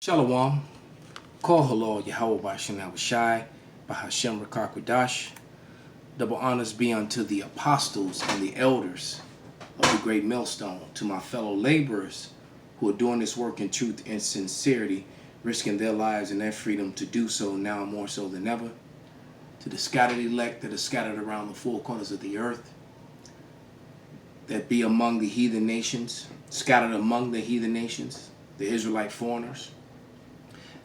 Shalom, Kol Halal Yahweh Bashem Shai, Bahashem Rakakwadash. Double honors be unto the apostles and the elders of the great millstone, to my fellow laborers who are doing this work in truth and sincerity, risking their lives and their freedom to do so now more so than ever, to the scattered elect that are scattered around the four corners of the earth, that be among the heathen nations, scattered among the heathen nations, the Israelite foreigners,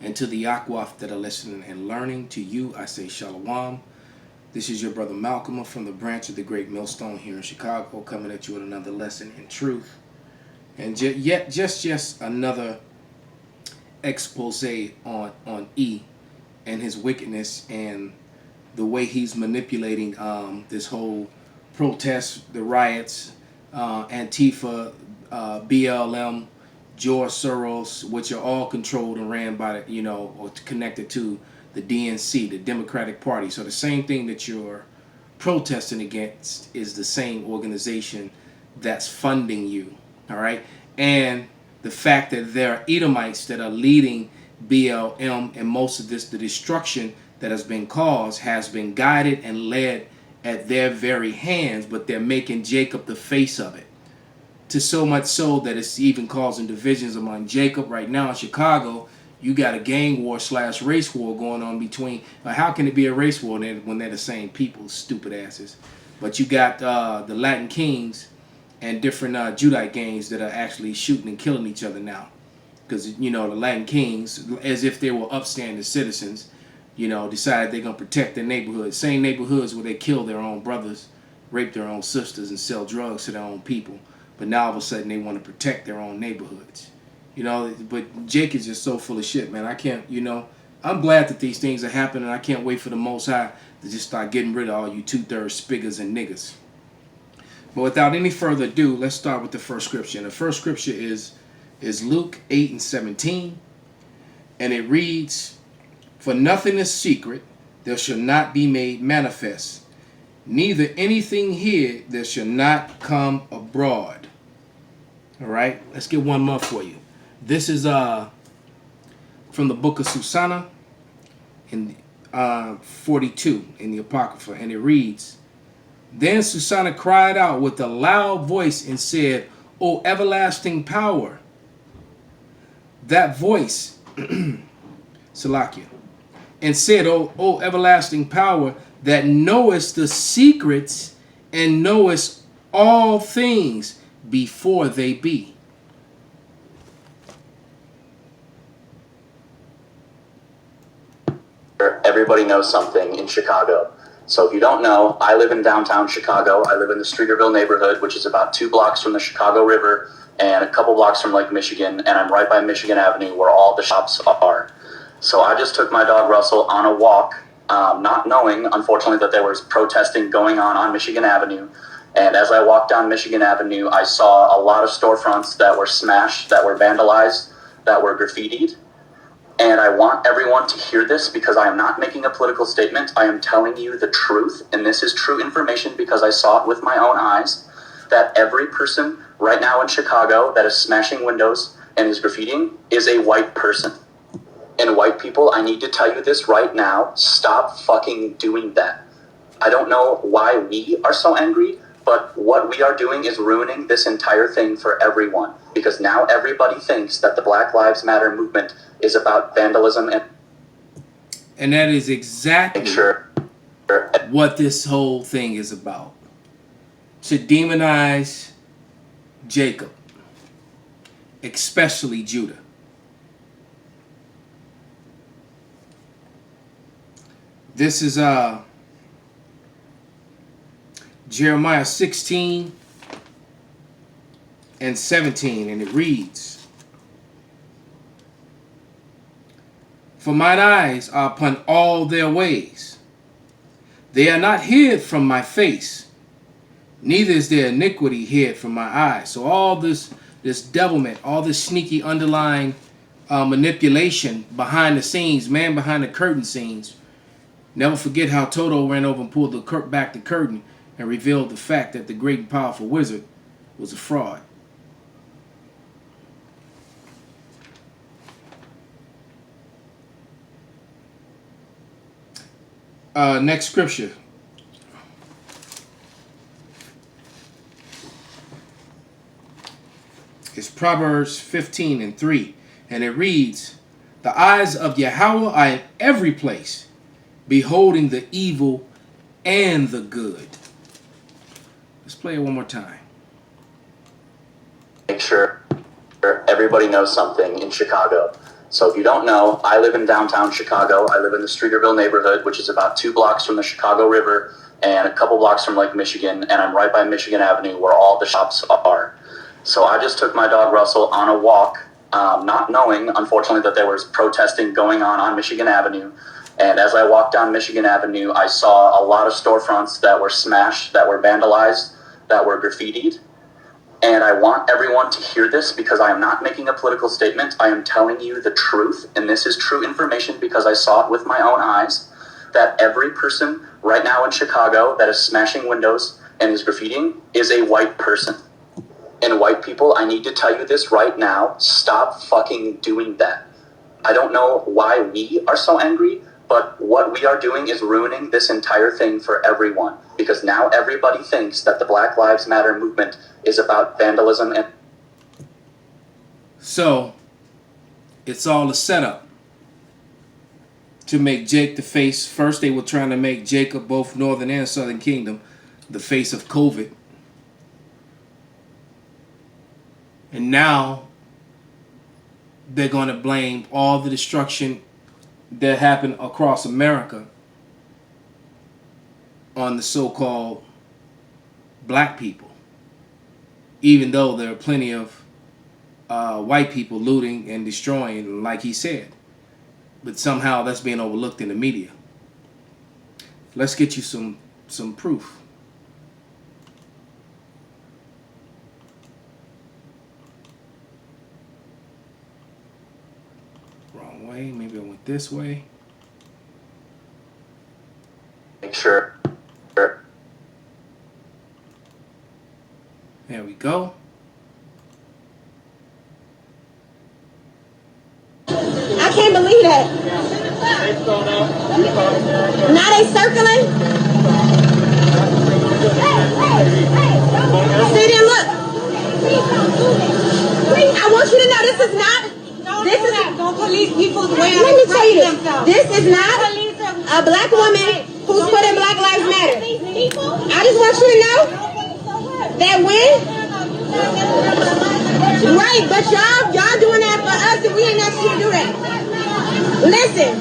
and to the Akwaf that are listening and learning. To you I say Shalom. This is your brother Malcolm from the branch of the Great Millstone here in Chicago, coming at you with another lesson in truth. And just another expose on E and his wickedness and the way he's manipulating this whole protest, the riots, Antifa, BLM, George Soros, which are all controlled and ran by, or connected to the DNC, the Democratic Party. So the same thing that you're protesting against is the same organization that's funding you, all right? And the fact that there are Edomites that are leading BLM, and most of this, the destruction that has been caused, has been guided and led at their very hands, but they're making Jacob the face of it. To so much so that it's even causing divisions among Jacob. Right now in Chicago, you got a gang war / race war going on between. How can it be a race war when they're the same people, stupid asses? But you got the Latin Kings and different Judite gangs that are actually shooting and killing each other now. Because, the Latin Kings, as if they were upstanding citizens, decided they're going to protect their neighborhoods. Same neighborhoods where they kill their own brothers, rape their own sisters, and sell drugs to their own people. But now all of a sudden they want to protect their own neighborhoods. But Jake is just so full of shit, man. I can't, I'm glad that these things are happening. I can't wait for the Most High to just start getting rid of all you 2/3 spiggers and niggas. But without any further ado, let's start with the first scripture. And the first scripture is Luke 8:17. And it reads, "For nothing is secret that shall not be made manifest, neither anything hid that shall not come abroad." All right, let's get one more for you. This is from the book of Susanna in 42 in the Apocrypha, and it reads, "Then Susanna cried out with a loud voice and said, O everlasting power." That voice, Salakia, and said, O everlasting power, that knowest the secrets and knowest all things before they be. Everybody knows something in Chicago. So if you don't know, I live in downtown Chicago. I live in the Streeterville neighborhood, which is about 2 blocks from the Chicago River and a couple blocks from Lake Michigan. And I'm right by Michigan Avenue where all the shops are. So I just took my dog Russell on a walk, not knowing, unfortunately, that there was protesting going on Michigan Avenue. And as I walked down Michigan Avenue, I saw a lot of storefronts that were smashed, that were vandalized, that were graffitied. And I want everyone to hear this because I am not making a political statement. I am telling you the truth. And this is true information because I saw it with my own eyes, that every person right now in Chicago that is smashing windows and is graffitiing is a white person. And white people, I need to tell you this right now. Stop fucking doing that. I don't know why we are so angry, but what we are doing is ruining this entire thing for everyone. Because now everybody thinks that the Black Lives Matter movement is about vandalism. And that is exactly what this whole thing is about. To demonize Jacob, especially Judah. This is Jeremiah 16 and 17, and it reads, "For mine eyes are upon all their ways. They are not hid from my face, neither is their iniquity hid from my eyes." So all this devilment, all this sneaky underlying manipulation behind the scenes, man behind the curtain scenes. Never forget how Toto ran over and pulled back the curtain and revealed the fact that the great and powerful wizard was a fraud. Next scripture. It's Proverbs 15:3. And it reads, the eyes of Yahweh are in every place, beholding the evil and the good. Let's play it one more time. Make sure everybody knows something in Chicago. So if you don't know, I live in downtown Chicago. I live in the Streeterville neighborhood, which is about 2 blocks from the Chicago River and a couple blocks from Lake Michigan. And I'm right by Michigan Avenue where all the shops are. So I just took my dog Russell on a walk, not knowing, unfortunately, that there was protesting going on Michigan Avenue. And as I walked down Michigan Avenue, I saw a lot of storefronts that were smashed, that were vandalized, that were graffitied. And I want everyone to hear this because I am not making a political statement. I am telling you the truth, and this is true information because I saw it with my own eyes, that every person right now in Chicago that is smashing windows and is graffitiing is a white person. And white people, I need to tell you this right now, stop fucking doing that. I don't know why we are so angry, but what we are doing is ruining this entire thing for everyone. Because now everybody thinks that the Black Lives Matter movement is about vandalism and... So, it's all a setup to make Jake the face. First, they were trying to make Jacob, both Northern and Southern Kingdom, the face of COVID. And now, they're going to blame all the destruction that happened across America on the so-called black people. Even though there are plenty of white people looting and destroying, like he said. But somehow that's being overlooked in the media. Let's get you some proof. Wrong way. Maybe I went this way. Make sure. There we go. I can't believe that. Now they circling. See them, look. I want you to know this is not. This is don't police people's way. Let me tell you this. This is not a black woman who's putting Black Lives Matter. I just want you to know that when. Right, but y'all doing that for us and we ain't asked you to do that. Listen.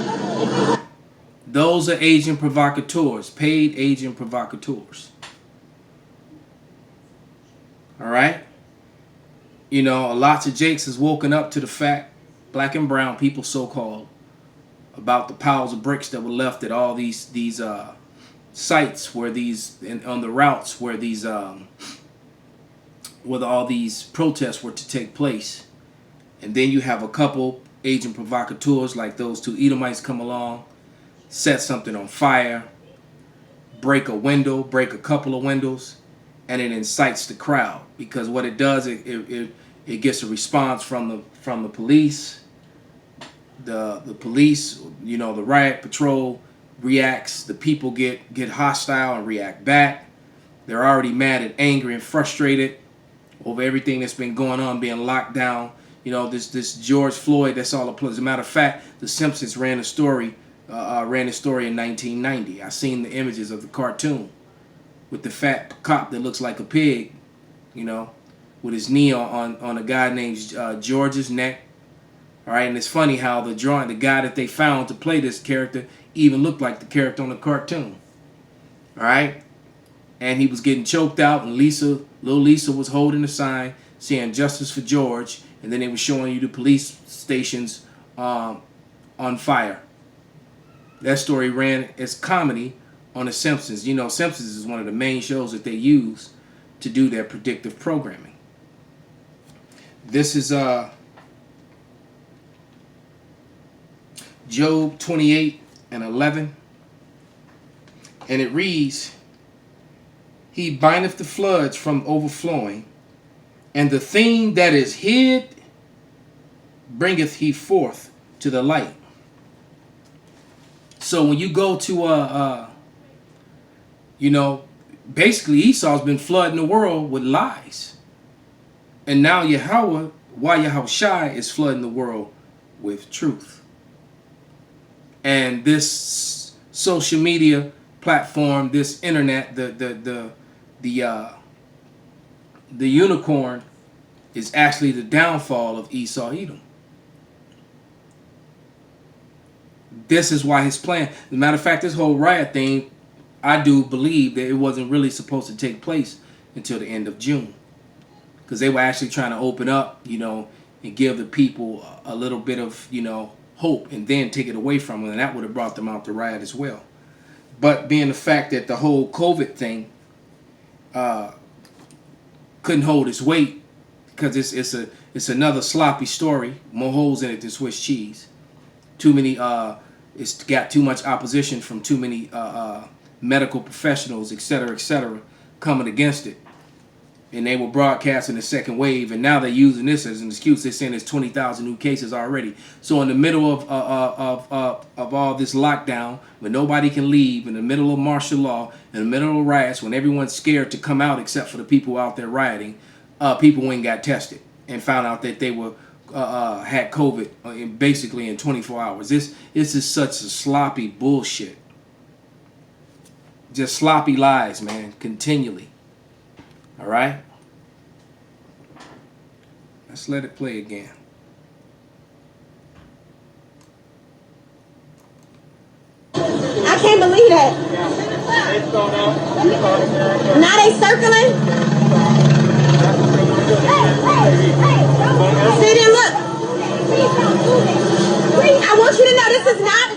Those are agent provocateurs, paid agent provocateurs. All right? You know, lots of Jakes has woken up to the fact, black and brown people so-called, about the piles of bricks that were left at all these sites where on the routes where where all these protests were to take place. And then you have a couple agent provocateurs like those 2 Edomites come along, set something on fire, break a window, break a couple of windows, and it incites the crowd. Because what it does, it gets a response from the police. The police, you know, the riot patrol reacts. The people get hostile and react back. They're already mad and angry and frustrated over everything that's been going on, being locked down. You know, this George Floyd, that's all a play. As a matter of fact, The Simpsons ran a story in 1990. I seen the images of the cartoon with the fat cop that looks like a pig, you know, with his knee on a guy named George's neck. All right, and it's funny how the guy that they found to play this character even looked like the character on the cartoon. All right, and he was getting choked out, and little Lisa was holding the sign saying "Justice for George," and then they were showing you the police stations on fire. That story ran as comedy on The Simpsons. You know, Simpsons is one of the main shows that they use to do their predictive programming. This is Job 28:11, and it reads, "He bindeth the floods from overflowing, and the thing that is hid bringeth he forth to the light." So when you go to you know, basically Esau's been flooding the world with lies. And now Yahweh, Yahweh Shai is flooding the world with truth. And this social media platform, this internet, the unicorn is actually the downfall of Esau Edom. This is why his plan. As a matter of fact, this whole riot thing, I do believe that it wasn't really supposed to take place until the end of June. Because they were actually trying to open up, you know, and give the people a little bit of, you know, hope and then take it away from them. And that would have brought them out to riot as well. But being the fact that the whole COVID thing couldn't hold its weight, because it's another sloppy story, more holes in it than Swiss cheese. Too many, it's got too much opposition from too many medical professionals, et cetera, coming against it. And they were broadcasting the second wave, and now they're using this as an excuse. They're saying there's 20,000 new cases already. So in the middle of all this lockdown, when nobody can leave, in the middle of martial law, in the middle of riots, when everyone's scared to come out except for the people out there rioting, people went and got tested and found out that they were had COVID basically in 24 hours. This is such a sloppy bullshit. Just sloppy lies, man, continually. All right? Let's let it play again. I can't believe that. Now they circling. See them, look. I want you to know this is not.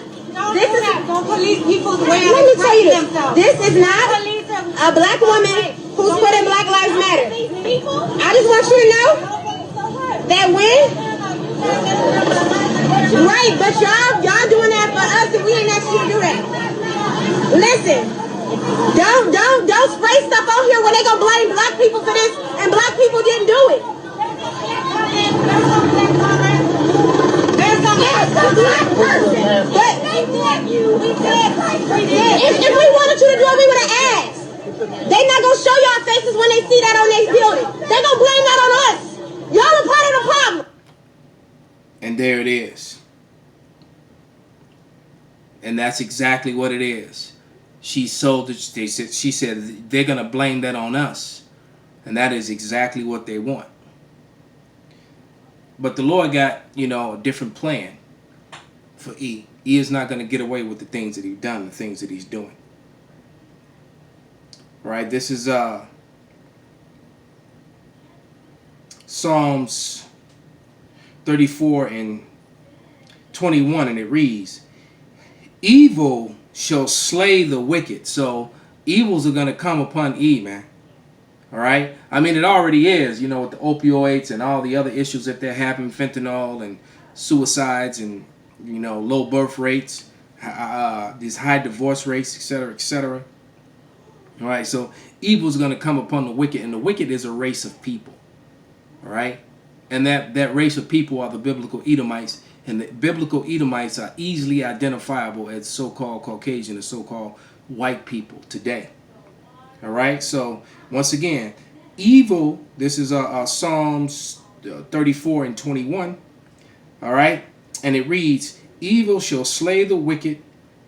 This is not police people. Let me tell you this. This is not a black woman who's putting Black Lives Matter. I just want you to know that when, right, but y'all doing that for us and we ain't asked you to do that. Listen, don't spray stuff on here when they gonna blame black people for this and black people didn't do it. There's some black person, but if we wanted you to do it, we would have asked. They not gonna show y'all faces when they see that on their building. They gonna blame that on us. Y'all are part of the problem. And there it is. And that's exactly what it is. She said they're gonna blame that on us. And that is exactly what they want. But the Lord got, you know, a different plan for E. E is not gonna get away with the things that he's done, the things that he's doing. Right, this is Psalms 34 and 21, and it reads, evil shall slay the wicked. So evils are going to come upon E, man. All right? I mean, it already is, you know, with the opioids and all the other issues that they're having, fentanyl and suicides and, you know, low birth rates, these high divorce rates, etc., etc. All right, so evil is going to come upon the wicked, and the wicked is a race of people. All right, and that race of people are the biblical Edomites, and the biblical Edomites are easily identifiable as so-called Caucasian and so-called white people today. All right, so once again, evil. This is Psalms 34 and 21. All right, and it reads, "Evil shall slay the wicked,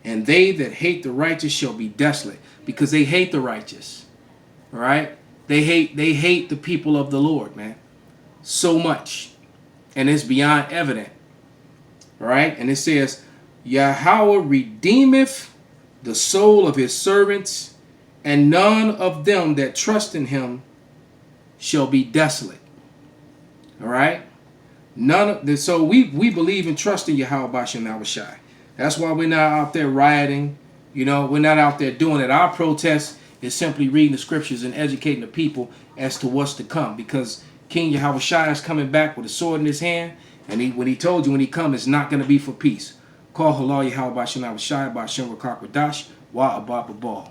and they that hate the righteous shall be desolate." Because they hate the righteous, all right? They hate the people of the Lord, man, so much, and it's beyond evident, all right? And it says, Yahweh redeemeth the soul of his servants, and none of them that trust in him shall be desolate, all right? So we believe and trust in Yahweh Bashem Yahushai. That's why we're not out there rioting. You know, we're not out there doing it. Our protest is simply reading the scriptures and educating the people as to what's to come. Because King Yahushua is coming back with a sword in his hand. And when he told you when he comes, it's not going to be for peace. Call Halal Yahweh Bashem Yahushua Bashem Rakak Radash Wa Abba Babal.